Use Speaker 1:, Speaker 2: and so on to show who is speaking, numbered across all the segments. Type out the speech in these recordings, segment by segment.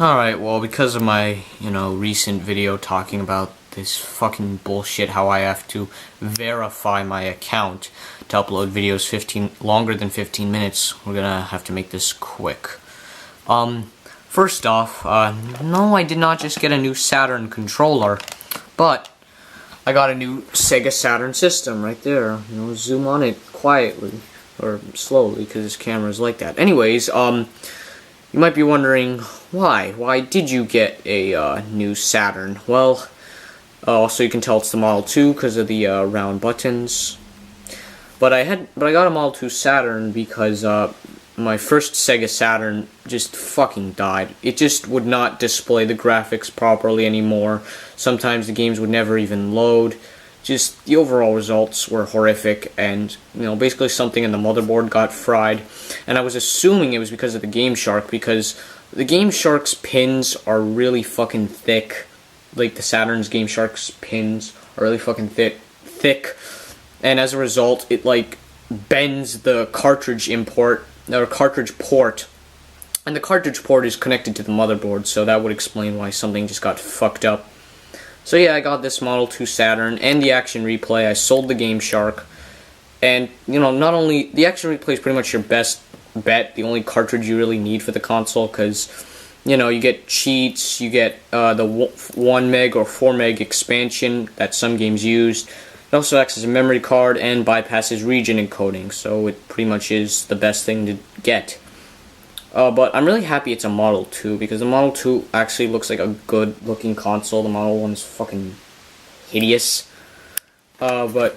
Speaker 1: Alright, well, because of my, recent video talking about this fucking bullshit, how I have to verify my account to upload videos longer than 15 minutes, we're gonna have to make this quick. First off, no, I did not just get a new Saturn controller, but I got a new Sega Saturn system right there. Zoom on it quietly, or slowly, because this camera is like that. Anyways, you might be wondering, why? Why did you get a new Saturn? Well, also you can tell it's the Model 2 because of the round buttons. But I got a Model 2 Saturn because my first Sega Saturn just fucking died. It just would not display the graphics properly anymore. Sometimes the games would never even load. Just the overall results were horrific, and basically something in the motherboard got fried. And I was assuming it was because of the Game Shark, because the Game Shark's pins are really fucking thick. Like the Saturn's Game Shark's pins are really fucking thick, and as a result, it like bends the cartridge port, and the cartridge port is connected to the motherboard, so that would explain why something just got fucked up. So yeah, I got this Model 2 Saturn and the Action Replay. I sold the Game Shark, and not only the Action Replay is pretty much your best bet, the only cartridge you really need for the console, because you get cheats, you get the 1 meg or 4 meg expansion that some games used. It also acts as a memory card and bypasses region encoding, so it pretty much is the best thing to get. But I'm really happy it's a Model 2, because the Model 2 actually looks like a good looking console. The Model 1 is fucking hideous. But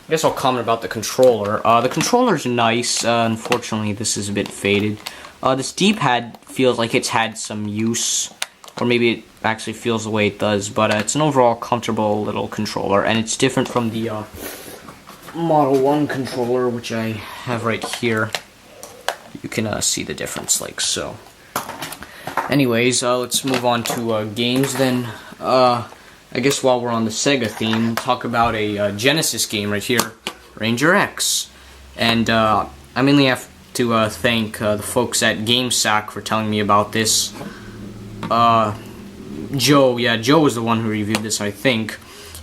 Speaker 1: I guess I'll comment about the controller. The controller's nice. Unfortunately, this is a bit faded. This D-pad feels like it's had some use, or maybe it actually feels the way it does, but it's an overall comfortable little controller, and it's different from the Model 1 controller, which I have right here. You can see the difference, like so. Anyways, let's move on to games then. I guess while we're on the Sega theme, talk about a Genesis game right here, Ranger X. And I mainly have to thank the folks at GameSack for telling me about this. Joe was the one who reviewed this, I think,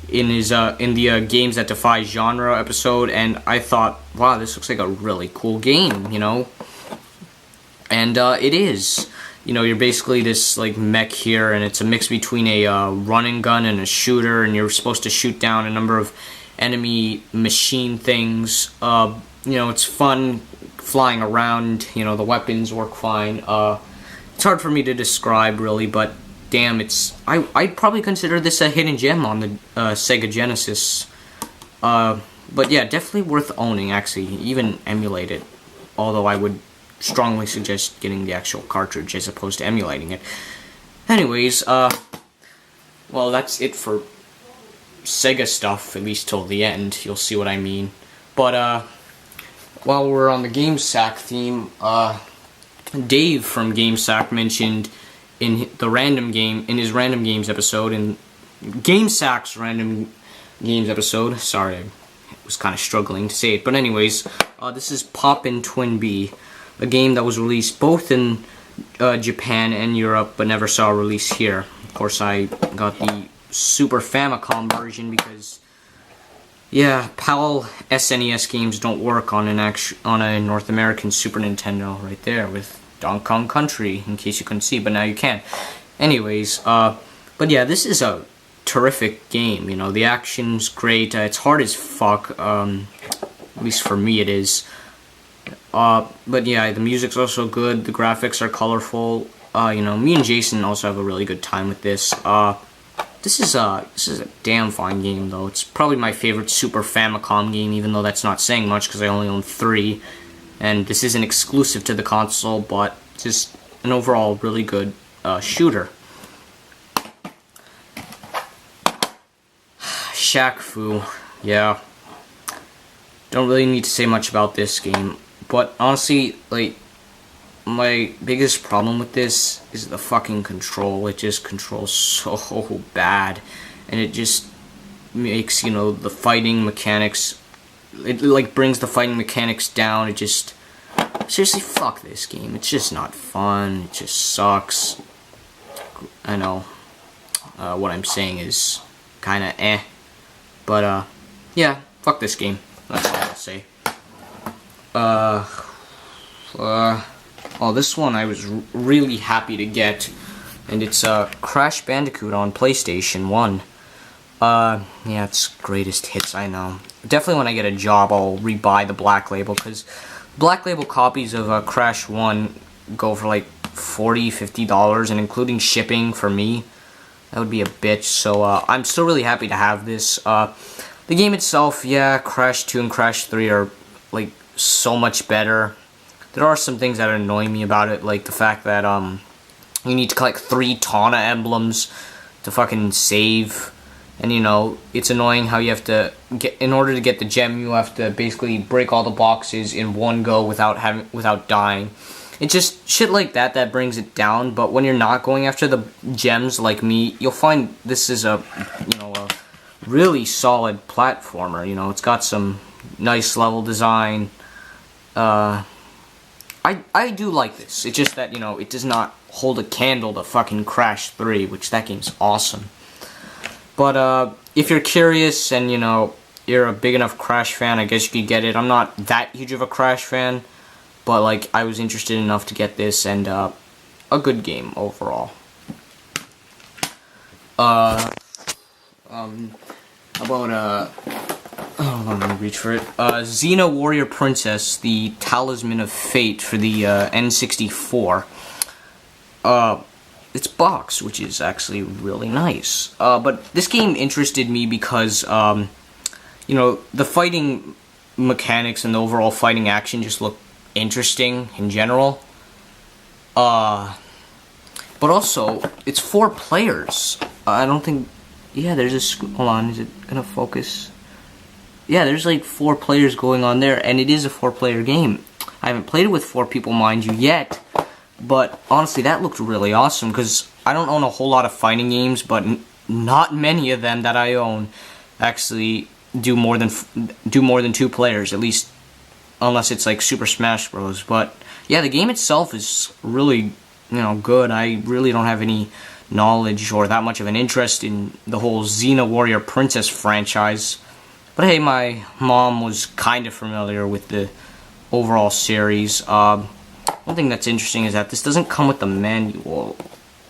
Speaker 1: in his in the Games That Defy Genre episode, and I thought, wow, this looks like a really cool game, And it is. You're basically this like mech here, and it's a mix between a run and gun and a shooter, and you're supposed to shoot down a number of enemy machine things. It's fun flying around. The weapons work fine. It's hard for me to describe really, but damn, I'd probably consider this a hidden gem on the Sega Genesis. But yeah, definitely worth owning. Actually, even emulate it. Although I would strongly suggest getting the actual cartridge as opposed to emulating it. Anyways, well, that's it for Sega stuff, at least till the end. You'll see what I mean. But while we're on the GameSack theme, Dave from GameSack mentioned in his Random Games episode, in GameSack's Random Games episode, sorry, I was kind of struggling to say it, but anyways, this is Poppin' TwinBee, a game that was released both in Japan and Europe, but never saw a release here. Of course, I got the Super Famicom version because, yeah, PAL SNES games don't work on a North American Super Nintendo right there with Donkey Kong Country, in case you couldn't see, but now you can. Anyways, but yeah, this is a terrific game. The action's great. It's hard as fuck. At least for me, it is. But yeah, the music's also good. The graphics are colorful. Me and Jason also have a really good time with this. This is a damn fine game, though. It's probably my favorite Super Famicom game, even though that's not saying much because I only own 3. And this isn't exclusive to the console, but just an overall really good shooter. Shaq Fu, yeah. Don't really need to say much about this game, but honestly, like, my biggest problem with this is the fucking control. It just controls so bad, and it just makes, the fighting mechanics, it like brings the fighting mechanics down. It just, seriously, fuck this game. It's just not fun. It just sucks. I know what I'm saying is kind of eh. But, yeah, fuck this game. That's all I'll say. Oh, this one I was really happy to get. And it's, Crash Bandicoot on PlayStation 1. Yeah, it's greatest hits, I know. Definitely when I get a job, I'll rebuy the Black Label, because Black Label copies of, Crash 1 go for, like, $40, $50, and including shipping for me, that would be a bitch. So, I'm still really happy to have this. The game itself, yeah, Crash 2 and Crash 3 are, like, so much better. There are some things that annoy me about it, like the fact that, you need to collect 3 Tawna emblems to fucking save. And, you know, it's annoying how you have to get, in order to get the gem, you have to basically break all the boxes in one go without dying. It's just shit like that that brings it down. But when you're not going after the gems like me, you'll find this is a, you know, a really solid platformer. You know, it's got some nice level design. I do like this. It's just that, you know, it does not hold a candle to fucking Crash 3, which that game's awesome. But, if you're curious and, you know, you're a big enough Crash fan, I guess you could get it. I'm not that huge of a Crash fan, but, like, I was interested enough to get this, and, a good game overall. About, oh, let me reach for it. Xena Warrior Princess, the Talisman of Fate for the, N64. It's boxed, which is actually really nice. But this game interested me because, you know, the fighting mechanics and the overall fighting action just look interesting in general. But also, it's 4 players. I don't think... Yeah, there's a... Hold on, is it gonna focus? Yeah, there's like 4 players going on there, and it is a 4-player game. I haven't played it with 4 people, mind you, yet. But honestly, that looked really awesome, because I don't own a whole lot of fighting games, but not many of them that I own actually do more than 2 players, at least unless it's like Super Smash Bros. But yeah, the game itself is really, you know, good. I really don't have any knowledge or that much of an interest in the whole Xena Warrior Princess franchise. But hey, my mom was kind of familiar with the overall series. One thing that's interesting is that this doesn't come with the manual,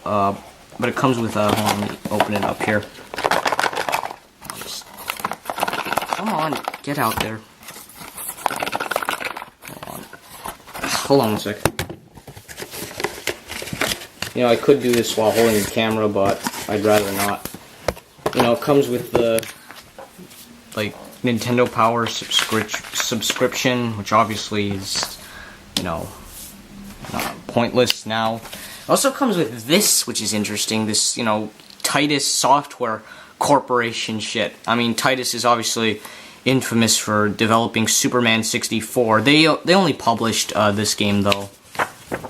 Speaker 1: but it comes with, hold on, let me open it up here. Come on, get out there. Hold on a second. You know, I could do this while holding the camera, but I'd rather not. You know, it comes with the, like, Nintendo Power subscription, which obviously is, you know, pointless now. It also comes with this, which is interesting, this, you know, Titus Software Corporation shit. I mean, Titus is obviously infamous for developing Superman 64. They only published this game, though.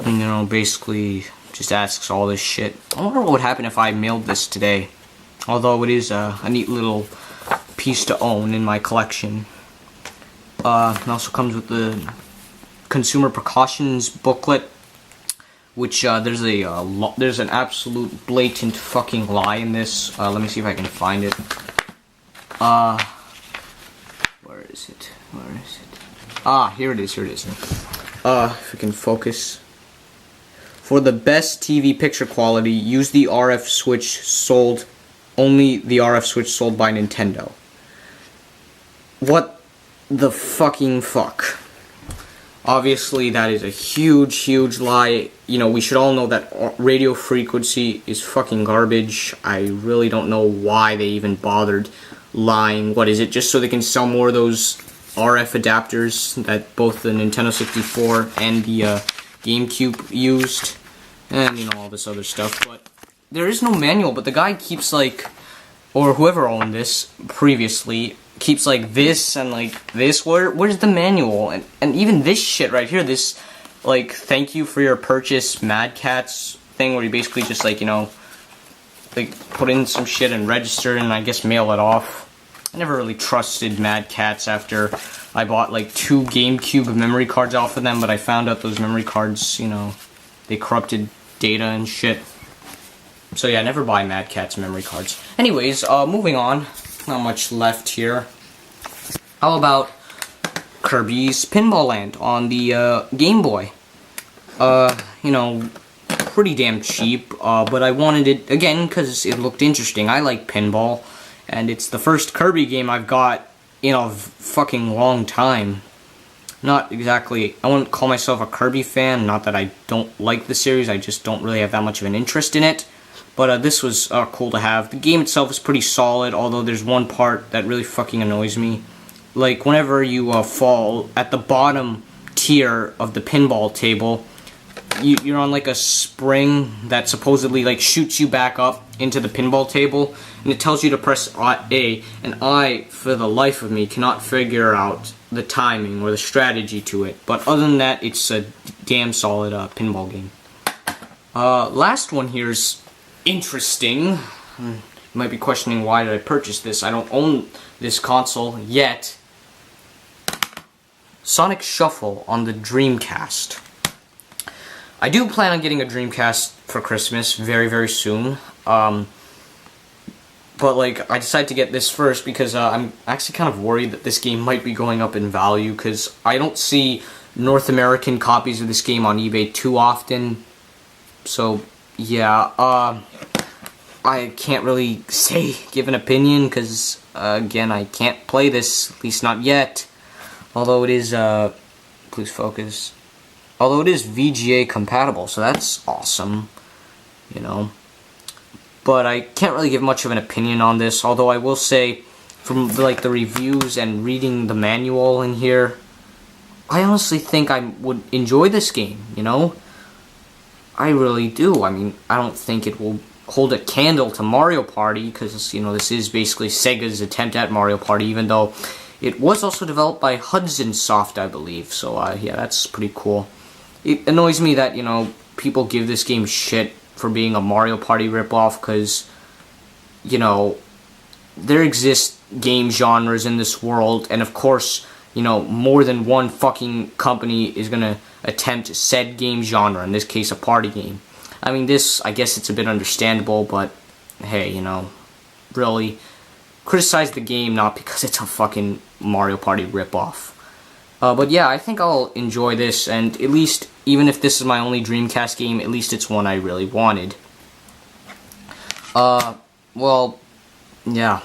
Speaker 1: And, you know, basically just asks all this shit. I wonder what would happen if I mailed this today. Although it is a neat little piece to own in my collection. It also comes with the Consumer Precautions booklet, which there's an absolute blatant fucking lie in this. Let me see if I can find it. Where is it? Where is it? Ah, here it is. Here it is. If we can focus. For the best TV picture quality, use the RF switch sold. Only the RF switch sold by Nintendo. What the fucking fuck? Obviously, that is a huge, huge lie. You know, we should all know that radio frequency is fucking garbage. I really don't know why they even bothered lying. What is it? Just so they can sell more of those RF adapters that both the Nintendo 64 and the GameCube used. And, you know, all this other stuff. But there is no manual, but the guy keeps, like, or whoever owned this previously, keeps like this and like this. Where's the manual? And even this shit right here, this like thank you for your purchase Mad Catz thing, where you basically just like, you know, like put in some shit and register and I guess mail it off. I never really trusted Mad Catz after I bought like 2 GameCube memory cards off of them, but I found out those memory cards, you know, they corrupted data and shit. So yeah, never buy Mad Catz memory cards. Anyways, moving on. Not much left here. How about Kirby's Pinball Land on the Game Boy? You know, pretty damn cheap, but I wanted it again because it looked interesting. I like pinball, and it's the first Kirby game I've got in a fucking long time. Not exactly, I wouldn't call myself a Kirby fan, not that I don't like the series, I just don't really have that much of an interest in it. But this was cool to have. The game itself is pretty solid, although there's one part that really fucking annoys me. Like, whenever you fall at the bottom tier of the pinball table, you're on like a spring that supposedly like shoots you back up into the pinball table, and it tells you to press A, and I, for the life of me, cannot figure out the timing or the strategy to it. But other than that, it's a damn solid pinball game. Last one here's interesting. You might be questioning, why did I purchase this? I don't own this console yet. Sonic Shuffle on the Dreamcast. I do plan on getting a Dreamcast for Christmas very, very soon. But like, I decided to get this first because I'm actually kind of worried that this game might be going up in value, because I don't see North American copies of this game on eBay too often. So yeah, I can't really give an opinion because again, I can't play this, at least not yet. Although it is please focus. Although it is VGA compatible, so that's awesome, you know. But I can't really give much of an opinion on this, although I will say, from like the reviews and reading the manual in here, I honestly think I would enjoy this game, you know? I really do. I mean, I don't think it will hold a candle to Mario Party, because, you know, this is basically Sega's attempt at Mario Party, even though it was also developed by Hudson Soft, I believe. So, yeah, that's pretty cool. It annoys me that, you know, people give this game shit for being a Mario Party ripoff, because, you know, there exist game genres in this world, and of course, you know, more than one fucking company is gonna attempt said game genre, in this case a party game. I mean, this, I guess it's a bit understandable, but hey, you know, really, criticize the game not because it's a fucking Mario Party ripoff. But yeah, I think I'll enjoy this, and at least, even if this is my only Dreamcast game, at least it's one I really wanted. Well, yeah.